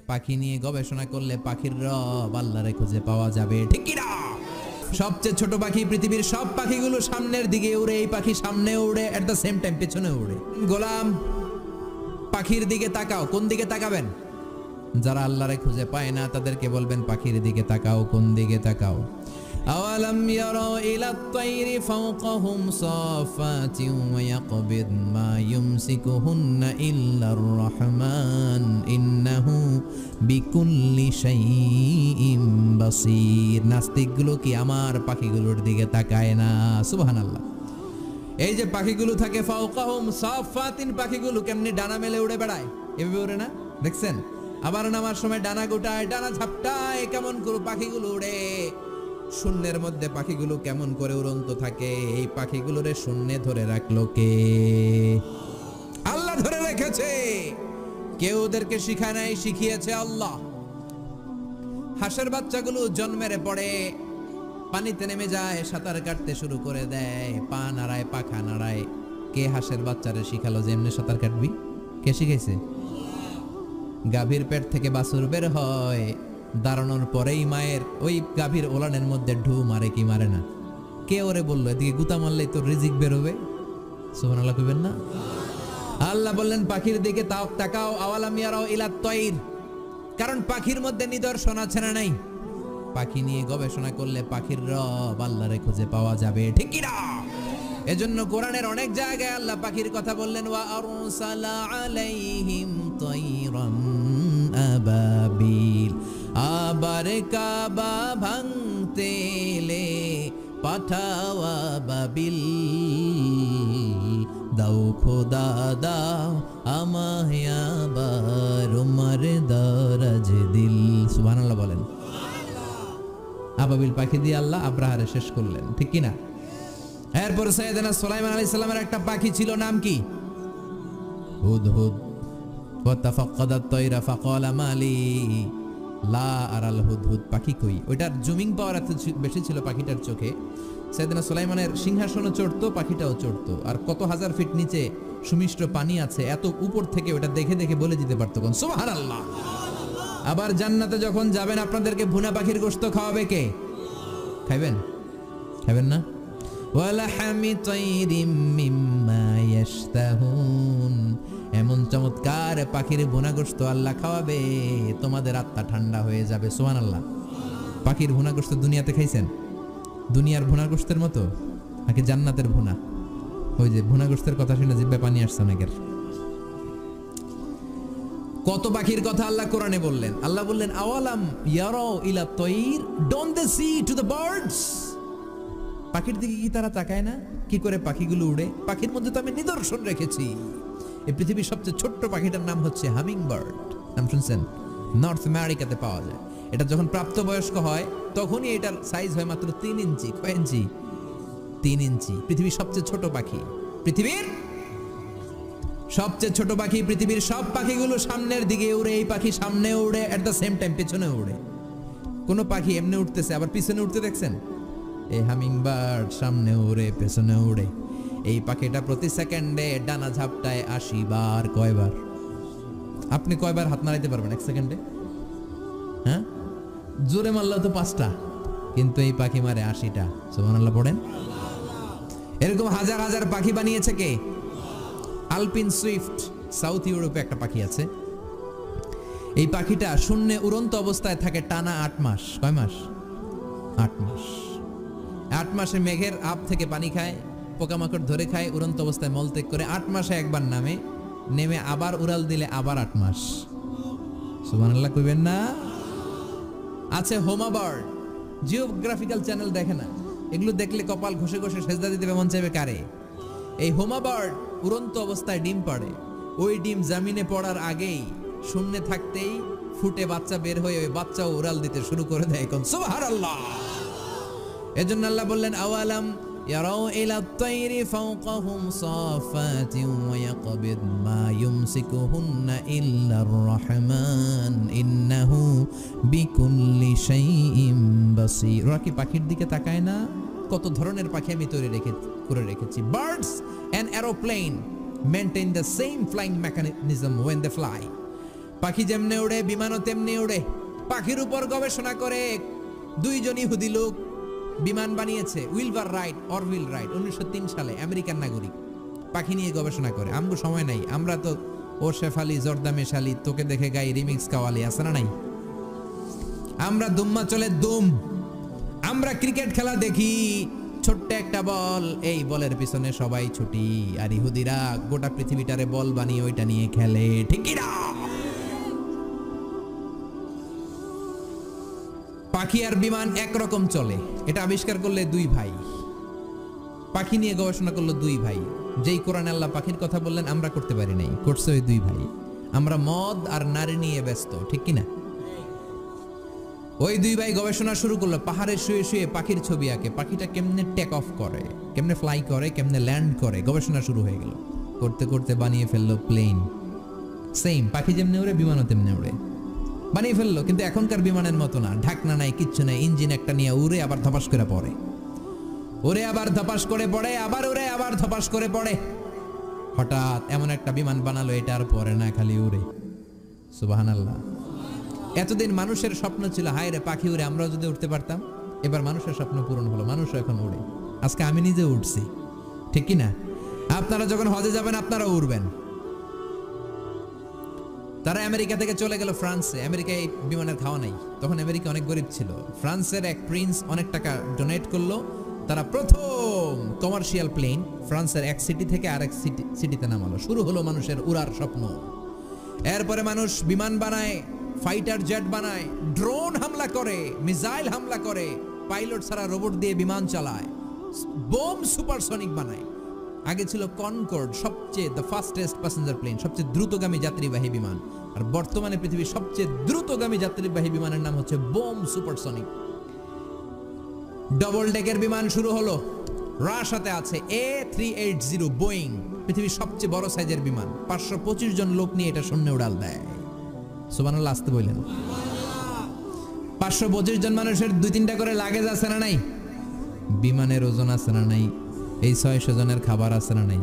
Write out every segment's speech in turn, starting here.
পাখি নিয়ে গবেষণা করলে পাখির রব আল্লাহরে খুঁজে পাওয়া যাবে, ঠিক কি না? সবচেয়ে ছোট পাখি পৃথিবীর সব পাখিগুলো সামনের দিকে উড়ে, এই পাখি সামনে উড়ে, এট দ্য সেম টাইম পেছনে উড়ে। গোলাম পাখির দিকে তাকাও, কোন দিকে তাকাবেন? যারা আল্লাহরে খুঁজে পায় না তাদেরকে বলবেন পাখির দিকে তাকাও, কোন দিকে তাকাও? আওয়ালাম ইয়ারাউ ইলাত তায়রি ফাওকাহুম সাফাতিন ওয়া ইয়াকবিদ মা ইউমসিকুহুন্না ইল্লার রহমান ইন্নাহু বিকুল্লি শাইইন বাসীর। নাস্তিকগুলো কি আমার পাখিগুলোর দিকে তাকায় না? সুবহানাল্লাহ। এই যে পাখিগুলো থাকে ফাওকাহুম সাফাতিন, পাখিগুলো কেমনি ডানা মেলে উড়ে বেড়ায়, এভাবে উড়ে না? দেখছেন? আবার নামার সময় ডানা গোটায়, ডানা ঝাপটায়, কেমন করে পাখিগুলো উড়ে। শূন্যের মধ্যে পাখিগুলো কেমন করে উড়ন্ত থাকে। এই পাখিগুলোরে শূন্যে ধরে রাখলো কে? আল্লাহ ধরে রেখেছে। কেউ ওদেরকে শিখায় নাই, শিখিয়েছে আল্লাহ। হাঁসের বাচ্চাগুলো জন্মের পরে পানিতে নেমে যায়, সাঁতার কাটতে শুরু করে দেয়, পা নাড়ায়, পাখা নাড়ায়। কে হাঁসের বাচ্চারে শিখালো যে এমনি সাঁতার কাটবি? কে শিখাইছে? গাভীর পেট থেকে বাছুর বের হয়, দাঁড়ানোর পরেই মায়ের ওই গাভীর ওলানের মধ্যে ঢু মারে কি মারে না? কে ওরে বললো এদিকে গুতা মারলেই তোর রিজিক বেরোবে? সুবহানাল্লাহ কইবেন না? আল্লাহ বললেন পাখির দিকে তাকাও, আওয়ালাম ইয়ারাউ ইলাত তায়র। কারণ পাখির মধ্যে নিদর্শন আছে না নাই? পাখি নিয়ে গবেষণা করলে পাখির রব আল্লাহরে খুঁজে পাওয়া যাবে, ঠিক কি না? এজন্য কোরআনের অনেক জায়গায় আল্লাহ পাখির কথা বললেন, ওয়া আরসালা আলাইহিম তায়রান আবাবিল। আবার কাবা ভাঙতে এলে পাঠাও আবাবিল। দাও খোদা দাও আমায় আবার উমার দারাজ দিল। সুবহানাল্লাহ বলেন। আবাবিল পাখি দিয়ে আল্লাহ আব্রাহারে শেষ করলেন, ঠিক কি না? এরপর সাইয়েদনা সুলাইমান আলাইহিস সালামের একটা পাখি ছিল, নাম কি? হুদহুদ। ওয়া তাফাক্কাদাত তায়রা ফাকালা মালি লা আরাল হুদহুদ। পাখি কই? ওইটার জুমিং পাওয়ার এত বেশি ছিল পাখিটার চোখে। সাইয়েদনা সুলাইমানের সিংহাসনও চড়তো, পাখিটাও চড়তো। আর কত হাজার ফিট নিচে সুমিষ্ট পানি আছে, এত উপর থেকে ওটা দেখে দেখে বলে দিতে পারতো কোন। সুবহানাল্লাহ। আবার জান্নাতে যখন যাবেন আপনাদেরকে ভুনা পাখির গোশত খাওয়াবে কে? খাইবেন? খাইবেন না? ওয়ালাহামি তায়রিম মিম্মা ইয়াশতাহুন। এমন চমৎকার পাখির ভুনা গোশত আল্লাহ খাওয়াবে, তোমাদের আত্মা ঠান্ডা হয়ে যাবে। সুবহানাল্লাহ। পাখির ভুনা গোশত দুনিয়াতে খাইছেন? দুনিয়ার ভুনা গোশতের মতো নাকি জান্নাতের ভুনা? ওই যে ভুনা গোশতের কথা শুনে জিহ্বা পানি আসছে অনেকের। কত পাখির কথা আল্লাহ কোরআনে বললেন। আল্লাহ বললেন আওয়ালাম ইয়ারাউ ইলাত তায়র, don't they see to the birds. পাখির দিকে কি তারা তাকায় না? কি করে পাখিগুলো উড়ে? পাখির মধ্যে তো আমি নিদর্শন রেখেছি। এই পৃথিবীর সবচেয়ে ছোট্ট পাখিটার নাম হচ্ছে হামিং বার্ড। নাম শুনছেন? নর্থ আমেরিকাতে পাওয়া যায়। এটা যখন প্রাপ্তবয়স্ক হয় তখনই এটার সাইজ হয় মাত্র 3 ইঞ্চি। কয় ইঞ্চি? 3 ইঞ্চি। পৃথিবীর সবচেয়ে ছোট পাখি। পৃথিবীর সবচেয়ে ছোট পাখি। পৃথিবীর সব পাখিগুলো সামনের দিকে উড়ে, এই পাখি সামনে উড়ে, এট দ্য সেম টাইম পেছনে উড়ে। কোন পাখি এমনি উঠতেছে আবার পিছনে উঠতে দেখছেন? এই হামিং বার্ড সামনে উড়ে, পেছনে উড়ে। এই পাখিটা প্রতি সেকেন্ডে ডানা ঝাপটায় 80 বার। কয়বার? আপনি কয়বার হাত নাড়াইতে পারবেন এক সেকেন্ডে? হ্যাঁ, জোরে মারলে তো 5টা, কিন্তু এই পাখি মারে 80টা। সুবহানাল্লাহ পড়েন। এরকম হাজার হাজার পাখি বানিয়েছে কে? আলপিন সুইফট। সাউথ ইউরোপে একটা পাখি আছে। এই পাখিটা শূন্যে উড়ন্ত অবস্থায় থাকে টানা 8 মাস। কয় মাস? 8 মাস। 8 মাসে মেঘের আপ থেকে পানি খায়, পোকামাকড় ধরে খায়, উড়ন্ত অবস্থায় মলত্যাগ করে 8 মাসে একবার নেমে আবার উড়াল দিলে আবার 8 মাস। সুবহানাল্লাহ কইবেন না? আছে হোমা বার্ড। জিওগ্রাফিক্যাল চ্যানেল দেখে না? এগুলো দেখলে কপাল ঘষে ঘষে সেজদা দিতে মন চাইবে কারে? এই হোমা বার্ড উড়ন্ত অবস্থায় ডিম পাড়ে। ওই ডিম জামিনে পড়ার আগেই শূন্যে থাকতেই ফুটে বাচ্চা বের হয়ে ওই বাচ্চাও উড়াল দিতে শুরু করে দেয়। কোন? সুবহানাল্লাহ। এজন্য আল্লাহ বললেন আওয়ালাম ইয়ারাউ ইলাত তায়রি ফাওকাহুম সাফাতিন ওয়া ইয়াকবিদ মা ইউমসিকুহুন্না ইল্লার রহমান ইন্নাহু বিকুল্লি শাইইন বাসীর। ওরা কি পাখির দিকে তাকায় না? কত ধরনের পাখি আমি তৈরি করে রেখেছি। Birds and aeroplane maintain the same flying mechanism when they fly. পাখি যেমনে উড়ে বিমানও তেমনি উড়ে। পাখির উপর গবেষণা করে দুইজন ইহুদি লোক বিমান বানিয়েছে, উইলবার রাইট, অরভিল রাইট, 1903 সালে, আমেরিকান নাগরিক। পাখি নিয়ে গবেষণা করে। আমগো সময় নাই, আমরা তো ও শেফালি জর্দা মেশালি তোকে দেখে গাই রিমিক্স কাওয়ালি আছে না নাই? আমরা দুম্মা চলে দুম। আমরা ক্রিকেট খেলা দেখি, ছোট্ট একটা বল, এই বলের পিছনে সবাই ছুটি, আর ইহুদিরা গোটা পৃথিবীটারে বল বানিয়ে ওইটা নিয়ে খেলে, ঠিক কি না? পাখি আর বিমান একরকম চলে। এটা আবিষ্কার করলে দুই ভাই, পাখি নিয়ে গবেষণা করলো দুই ভাই। যেই কোরআনে আল্লাহ পাখির কথা বললেন আমরা করতে পারি নাই, করছে ওই দুই ভাই। আমরা মদ আর নারী নিয়ে ব্যস্ত, ঠিক কিনা? ওই দুই ভাই গবেষণা শুরু করলো, পাহাড়ে শুয়ে শুয়ে পাখির ছবি আঁকে, পাখিটা কেমনে টেক অফ করে, কেমনে ফ্লাই করে, কেমনে ল্যান্ড করে, গবেষণা শুরু হয়ে গেল। করতে করতে বানিয়ে ফেললো প্লেন। সেম, পাখি যেমনি উড়ে বিমানও তেমনি উড়ে, বানিয়ে ফেললো। কিন্তু এখনকার বিমানের মতো না, ঢাকনা নাই, কিচ্ছু নাই, ইঞ্জিন একটা নিয়ে উড়ে আবার ধপাস করে পড়ে, ওরে আবার ধপাস করে পড়ে, আবার উড়ে আবার ধপাস করে পড়ে। হঠাৎ এমন একটা বিমান বানালো, এটা আর পড়ে না, খালি উড়ে। সুবহানাল্লাহ। এতদিন মানুষের স্বপ্ন ছিল হায় রে পাখি উড়ে, আমরাও যদি উঠতে পারতাম। এবার মানুষের স্বপ্ন পূরণ হলো, মানুষও এখন উড়ে। আজকে আমি নিজে উঠছি, ঠিক কি না? আপনারা যখন হজে যাবেন আপনারাও উড়বেন। তারা আমেরিকা থেকে চলে গেল ফ্রান্সে। আমেরিকায় বিমানের খাওয়া নাই, তখন আমেরিকা অনেক গরিব ছিল। ফ্রান্সের এক প্রিন্স অনেক টাকা ডোনেট করলো, তারা প্রথম কমার্শিয়াল প্লেন ফ্রান্সের এক সিটি থেকে আরেক সিটিতে নামালো। শুরু হলো মানুষের উড়ার স্বপ্ন। এরপরে মানুষ বিমান বানায়, ফাইটার জেট বানায়, ড্রোন হামলা করে, মিসাইল হামলা করে, পাইলট ছাড়া রোবট দিয়ে বিমান চালায়, বোম সুপারসনিক বানায়। আগে ছিল কনকর্ড, সবচেয়ে দ্য ফাস্টেস্ট প্যাসেঞ্জার প্লেন, সবচেয়ে দ্রুতগামী যাত্রীবাহী বিমান। আর বর্তমানে পৃথিবীর সবচেয়ে দ্রুতগামী যাত্রীবাহী বিমানের নাম হচ্ছে বোম সুপারসনিক। ডবল ডেকের বিমান শুরু হলো। রাশিয়াতে আছে A380 বোয়িং, পৃথিবীর সবচেয়ে বড় সাইজের বিমান। 525 জন লোক নিয়ে এটা শূন্যে উড়াল দেয়। সুবহানাল্লাহ, আসতে বললেন। 525 জন মানুষের 2-3টা করে লাগেজ আছে না নাই? বিমানের ওজন আছে না নাই? এই 600 জনের খাবার আছে না নাই?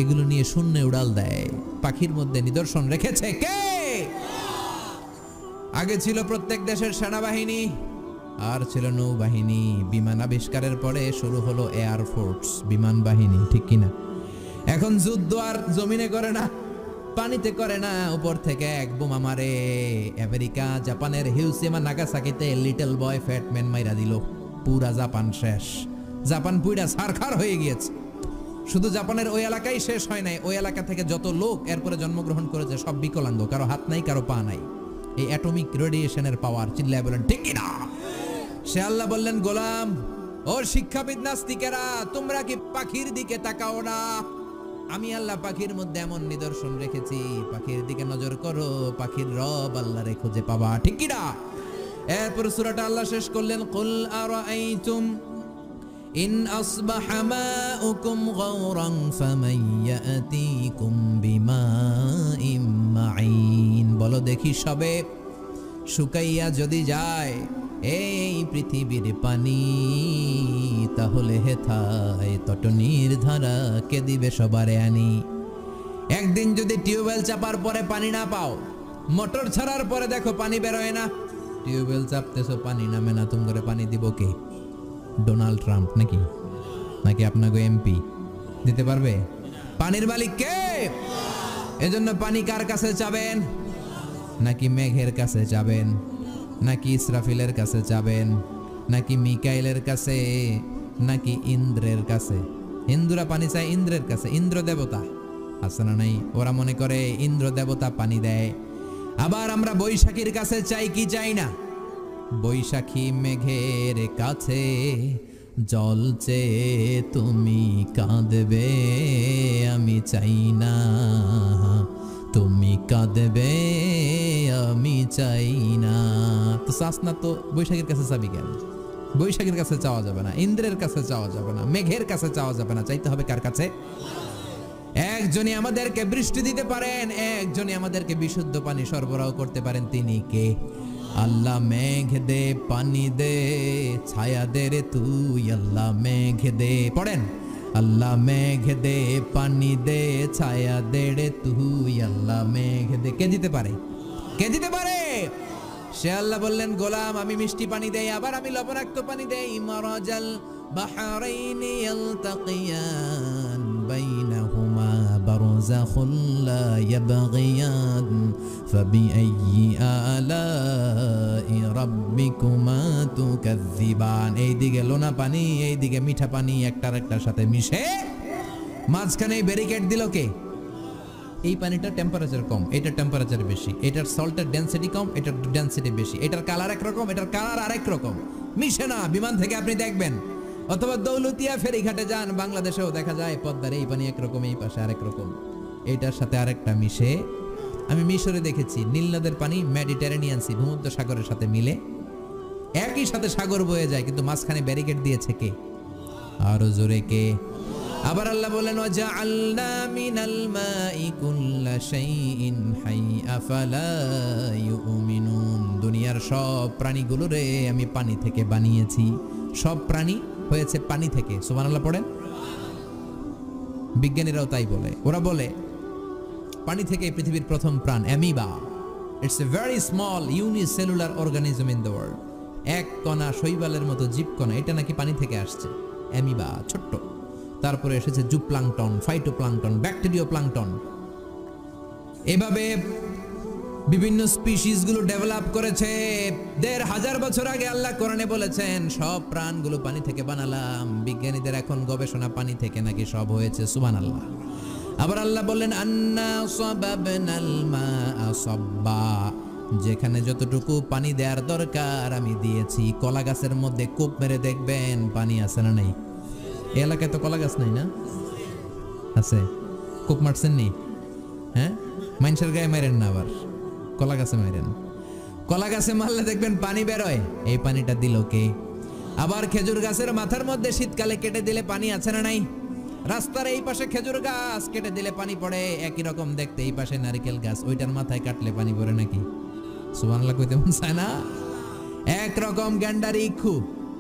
এগুলো নিয়ে শূন্যে উড়াল দেয়। পাখির মধ্যে নিদর্শন রেখেছে কে? আগে ছিল প্রত্যেক দেশের সেনাবাহিনী, আর ছিল নৌবাহিনী। বিমান আবিষ্কারের পরে শুরু হলো এয়ার ফোর্স, বিমান বাহিনী, ঠিক কিনা? এখন যুদ্ধ আর জমিনে করে না, পানিতে করে না, উপর থেকে এক বোমা মারে। আমেরিকা জাপানের Hiroshima নাগাসাকিতে little boy fat man মাইরা দিল, পুরা জাপান শেষ। জাপান পুরা ছারখার হয়ে গিয়েছে। শুধু জাপানের ওই এলাকায় শেষ হয় নাই, ওই এলাকা থেকে যত লোক এরপরে জন্মগ্রহণ করেছে সব বিকলাঙ্গ, কারো হাত নাই, কারো পা নাই। এই অ্যাটমিক রেডিয়েশনের পাওয়ার, চিল্লায় বলেন ঠিক কিনা? সে আল্লাহ বললেন, গোলাম ও শিক্ষাবিদ নাস্তিকেরা, তোমরা কি পাখির দিকে তাকাও না? আমি আল্লাহ পাখির মধ্যে এমন নিদর্শন রেখেছি, পাখির দিকে নজর করো, পাখির রব আল্লাহরে খুঁজে পাবা, ঠিক কিনা? এরপর সূরাটা আল্লাহ শেষ করলেন, কুল আরাআইতুম ইন আসবাহা মাউকুম গাওরান ফামান ইয়াতিকুম বিমাইম মাইন। বলো দেখি, সবে শুকাইয়া যদি যায় এই পৃথিবীর পানি, তাহলে হেথায় তটনির ধারা কে দিবে সবারে আনি। একদিন যদি টিউবওয়েল চাপার পরে পানি না পাও, মোটর ছাড়ার পরে দেখো পানি বেরোয় না, টিউবওয়েল চাপতেছো পানি নামে না, তোমাকে পানি দিব কে? ডোনাল্ড ট্রাম্প নাকি? নাকি আপনাকে এমপি দিতে পারবে? পানির মালিক কে? এজন্য পানি কার কাছে চাবেন? নাকি মেঘের কাছে চাবেন? নাকি ইসরাফিলের কাছে যাবেন? নাকি মিকাইলের কাছে? নাকি ইন্দ্রের কাছে? হিন্দুরা পানি চায় ইন্দ্রের কাছে। ইন্দ্র দেবতা আছে না নাই? ওরা মনে করে ইন্দ্র দেবতা পানি দেয়। আবার আমরা বৈশাখীর কাছে চাই কি চাই না? বৈশাখী মেঘের কাছে জল চেয়ে তুমি কাঁদবে, আমি চাই না তুমি কাঁদবে, আমি চাই না। তো চাস না তো বৈশাখীর কাছে চাবি কেন? বৈশাখীর কাছে চাওয়া যাবে না, ইন্দ্রের কাছে চাওয়া যাবে না, মেঘের কাছে চাওয়া যাবে না, চাইতে হবে কার কাছে? একজনই আমাদেরকে বৃষ্টি দিতে পারেন, একজনই আমাদেরকে বিশুদ্ধ পানি সরবরাহ করতে পারেন, তিনি কে? আল্লাহ মেঘ দে, পানি দে, ছায়া দে রে তুই, আল্লাহ মেঘ দে। পড়েন, আল্লাহ মেঘ দে, পানি দে, ছায়া দে রে তুই, আল্লাহ মেঘ দে। কে দিতে পারে? কে দিতে পারে? সে আল্লাহ বললেন, গোলাম আমি মিষ্টি পানি দেই, আবার আমি লবণাক্ত পানি দেই। মারাজাল বাহরাইনি ইয়ালতাকিয়ান বাইনাহুমা বারযাখুন লা ইয়াবগিয়ান ফাবিআইয়ি আলাই রাব্বিকুমা তুকাযযিবান। এইদিকে লোনা পানি, এইদিকে মিঠা পানি একটার একটার সাথে মিশে মাঝখানে ব্যারিকেড দিল কে? এই পানিটার টেম্পারেচার কম, এটার টেম্পারেচার বেশি, এটার সল্টের ডেনসিটি কম, এটার ডেনসিটি বেশি, এটার কালার একরকম, এটার কালার আরেক রকম, মিশে না। বিমান থেকে আপনি দেখবেন, অথবা দৌলতিয়া ফেরিঘাটে যান, বাংলাদেশেও দেখা যায় পদ্মার এই পানি একরকম, এই পাশে আরেক রকম, এটার সাথে আরেকটা মিশে। আমি মিশরে দেখেছি নীল নদের পানি মেডিটেরেনিয়ান সি, ভূমধ্য সাগরের সাথে মিলে একই সাথে সাগর বয়ে যায়, কিন্তু মাঝখানে ব্যারিকেড দিয়েছে কে? আরো জোরে কে? আবার আল্লাহ বলেন, ওয়াজআলনা মিনাল মাই কুল্লা শাইইন হাই আফালা ইউমিনুন। দুনিয়ার সব প্রাণীগুলোরে আমি পানি থেকে বানিয়েছি। সব প্রাণী হয়েছে পানি থেকে। সুবহানাল্লাহ পড়েন। বিজ্ঞানীরাও তাই বলে। ওরা বলে পানি থেকে পৃথিবীর প্রথম প্রাণ amoeba. It's a very small unicellular organism in the world. এক কণা শৈবালের মতো জীবকণা, এটা নাকি পানি থেকে আসছে, অ্যামিবা, ছোট্ট। তারপরে এসেছে জুপ্লাংটন, ফাইটোপ্লাংটন, ব্যাকটেরিয়া প্লাংটন। এভাবে বিভিন্ন স্পিসিস গুলো ডেভেলপ করেছে। ১,৫০০ বছর আগে আল্লাহ কোরআনে বলেছেন সব প্রাণগুলো পানি থেকে বানালাম। বিজ্ঞানীদের এখন গবেষণা পানি থেকে নাকি সব হয়েছে। সুবহানাল্লাহ। আবার আল্লাহ বললেন, আন্না সাবাবনাল মাআ সাব্বা। যেখানে যতটুকু পানি দেওয়ার দরকার আমি দিয়েছি। কলা গাছের মধ্যে কূপ মেরে দেখবেন পানি আছে না নাই? এই এলাকায় তো কলা গাছ নাই না? আছে? কূপ মারছেন নি? হ্যাঁ, মানুষের গায়ে মারেন না, আবার কলা গাছে মারেন। কলা গাছে মারলে দেখবেন পানি বেরোয়। এই পানিটা দিল কে? আবার খেজুর গাছের মাথার মধ্যে শীতকালে কেটে দিলে পানি আছে না নাই? রাস্তার এই পাশে খেজুর গাছ কেটে দিলে পানি পড়ে, একই রকম দেখতে এই পাশে নারকেল গাছ, ওইটার মাথায় কাটলে পানি পড়ে নাকি? সুবহানাল্লাহ কইতে মন চায় না? একরকম গ্যান্ডারি ইক্ষু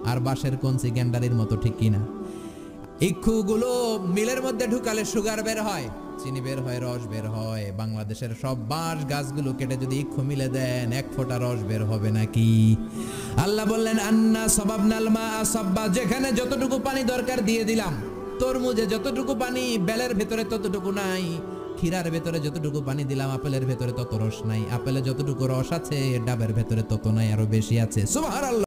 আর বাঁশের কঞ্চি গ্যান্ডারির মতো, ঠিক কিনা? ইক্ষু গুলো মিলের মধ্যে ঢুকালে সুগার বের হয়, চিনি বের হয়, রস বের হয়। বাংলাদেশের সব বাঁশ গাছগুলো কেটে যদি ইক্ষু মিলে দেন, এক ফোঁটা রস বের হবে নাকি? আল্লাহ বললেন, আন্না সাবাবনাল মাআ সাব্বা। যেখানে যতটুকু পানি দরকার দিয়ে দিলাম। তরমুজে যতটুকু পানি বেলের ভেতরে ততটুকু নাই, ক্ষীরার ভেতরে যতটুকু পানি দিলাম আপেলের ভেতরে তত রস নাই, আপেলে যতটুকু রস আছে ডাবের ভেতরে তত নাই, আরো বেশি আছে। সুবহানাল্লাহ।